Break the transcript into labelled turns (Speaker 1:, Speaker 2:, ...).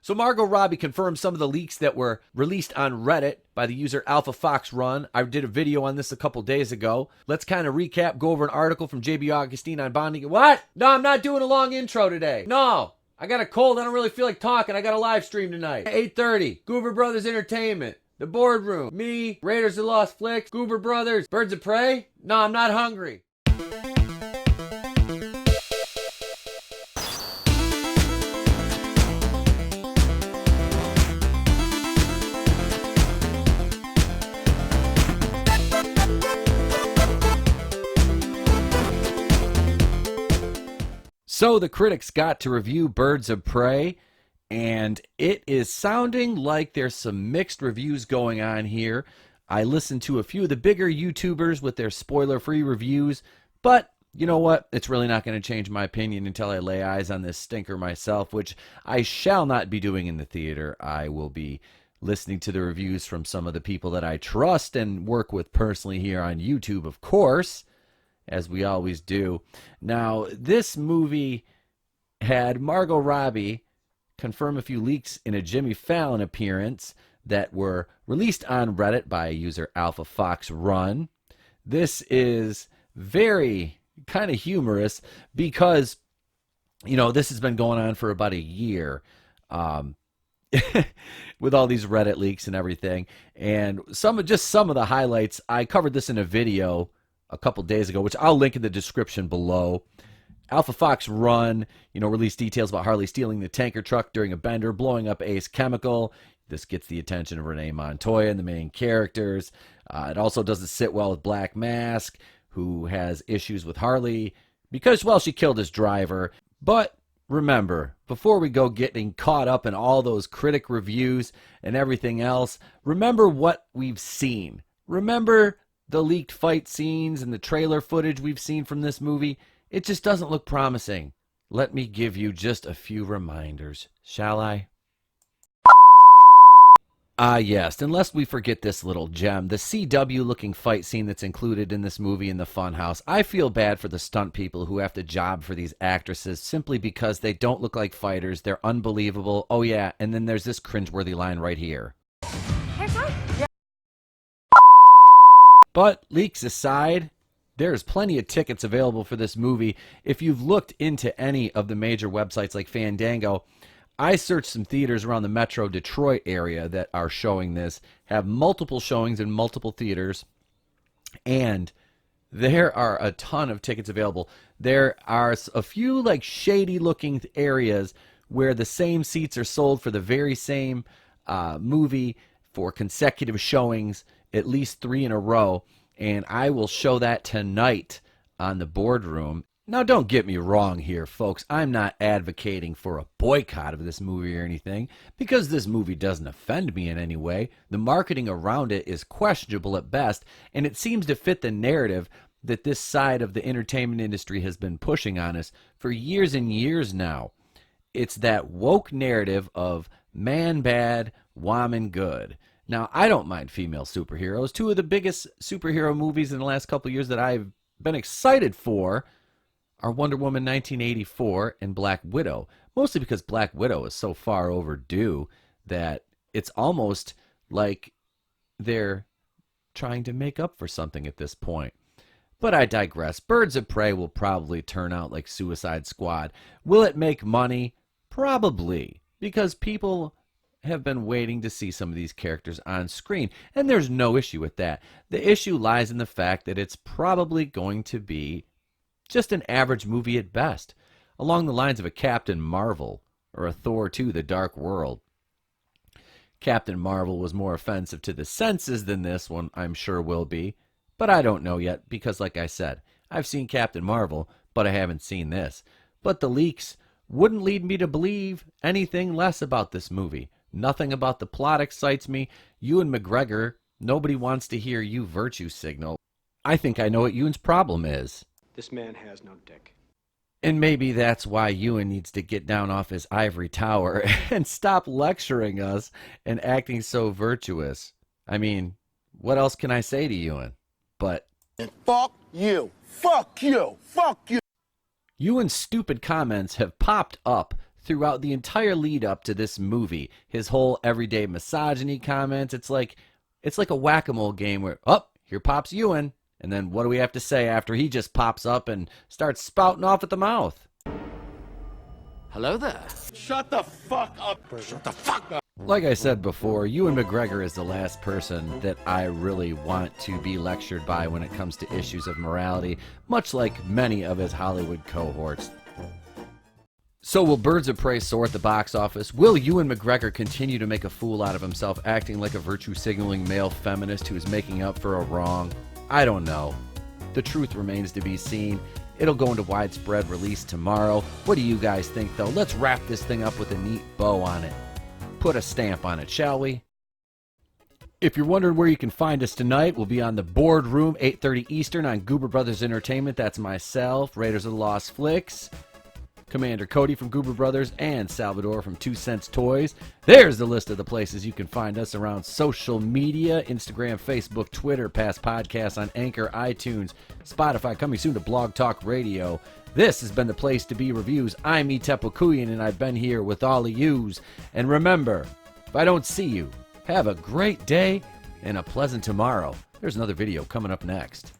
Speaker 1: So Margot Robbie confirmed some of the leaks that were released on Reddit by the user Alpha Fox Run. I did a video on this a couple days ago. Let's kind of recap, go over an article from JB Augustine on bonding. What? No, I'm not doing a long intro today. No. I got a cold. I don't really feel like talking. I got a live stream tonight. 8:30. Goober Brothers Entertainment. The Boardroom. Me. Raiders of the Lost Flicks. Goober Brothers. Birds of Prey. No, I'm not hungry. So the critics got to review Birds of Prey, and it is sounding like there's some mixed reviews going on here. I listened to a few of the bigger YouTubers with their spoiler-free reviews, but you know what? It's really not going to change my opinion until I lay eyes on this stinker myself, which I shall not be doing in the theater. I will be listening to the reviews from some of the people that I trust and work with personally here on YouTube, of course, as we always do. Now, this movie had Margot Robbie confirm a few leaks in a Jimmy Fallon appearance that were released on Reddit by user Alpha Fox Run. This is very kind of humorous because, you know, this has been going on for about a year with all these Reddit leaks and everything. And some of the highlights, I covered this in a video a couple days ago, which I'll link in the description below. Alpha Fox Run, released details about Harley stealing the tanker truck during a bender, blowing up Ace Chemical. This gets the attention of Renee Montoya and the main characters. It also doesn't sit well with Black Mask, who has issues with Harley because, well, she killed his driver. But remember, before we go getting caught up in all those critic reviews and everything else, remember what we've seen. Remember the leaked fight scenes and the trailer footage we've seen from this movie. It just doesn't look promising. Let me give you just a few reminders, shall I? Yes, and lest we forget this little gem, the CW-looking fight scene that's included in this movie in the Funhouse. I feel bad for the stunt people who have to job for these actresses simply because they don't look like fighters. They're unbelievable. Oh yeah, and then there's this cringeworthy line right here. But leaks aside, there's plenty of tickets available for this movie. If you've looked into any of the major websites like Fandango, I searched some theaters around the Metro Detroit area that are showing this, have multiple showings in multiple theaters, and there are a ton of tickets available. There are a few like shady looking areas where the same seats are sold for the very same movie for consecutive showings, at least 3 in a row, and I will show that tonight on the Boardroom. Now, don't get me wrong here, folks. I'm not advocating for a boycott of this movie or anything, because this movie doesn't offend me in any way. The marketing around it is questionable at best, and it seems to fit the narrative that this side of the entertainment industry has been pushing on us for years and years now. It's that woke narrative of man bad, woman good. Now, I don't mind female superheroes. 2 of the biggest superhero movies in the last couple of years that I've been excited for are Wonder Woman 1984 and Black Widow, mostly because Black Widow is so far overdue that it's almost like they're trying to make up for something at this point. But I digress. Birds of Prey will probably turn out like Suicide Squad. Will it make money? Probably, because people have been waiting to see some of these characters on screen, and there's no issue with that. The issue lies in the fact that it's probably going to be just an average movie at best, along the lines of a Captain Marvel or a Thor 2: The Dark World. Captain Marvel was more offensive to the senses than this one, I'm sure will be, but I don't know yet because, like I said, I've seen Captain Marvel, but I haven't seen this. But the leaks wouldn't lead me to believe anything less about this movie. Nothing about the plot excites me. Ewan McGregor, nobody wants to hear you virtue signal. I think I know what Ewan's problem is.
Speaker 2: This man has no dick.
Speaker 1: And maybe that's why Ewan needs to get down off his ivory tower and stop lecturing us and acting so virtuous. I mean, what else can I say to Ewan? But
Speaker 3: fuck you. Fuck you. Fuck you.
Speaker 1: Ewan's stupid comments have popped up throughout the entire lead up to this movie. His whole everyday misogyny comments, it's like a whack-a-mole game where, oh, here pops Ewan, and then what do we have to say after he just pops up and starts spouting off at the mouth?
Speaker 4: Hello there.
Speaker 3: Shut the fuck up. Shut the fuck up.
Speaker 1: Like I said before, Ewan McGregor is the last person that I really want to be lectured by when it comes to issues of morality, much like many of his Hollywood cohorts. So will Birds of Prey soar at the box office? Will Ewan McGregor continue to make a fool out of himself, acting like a virtue-signaling male feminist who is making up for a wrong? I don't know. The truth remains to be seen. It'll go into widespread release tomorrow. What do you guys think, though? Let's wrap this thing up with a neat bow on it. Put a stamp on it, shall we? If you're wondering where you can find us tonight, we'll be on the Boardroom, 8:30 Eastern on Goober Brothers Entertainment. That's myself, Raiders of the Lost Flicks, Commander Cody from Goober Brothers, and Salvador from 2 Cents Toys. There's the list of the places you can find us around social media: Instagram, Facebook, Twitter, past podcasts on Anchor, iTunes, Spotify, coming soon to Blog Talk Radio. This has been the place to be reviews. I'm Tepukuyan, and I've been here with all of yous. And remember, if I don't see you, have a great day and a pleasant tomorrow. There's another video coming up next.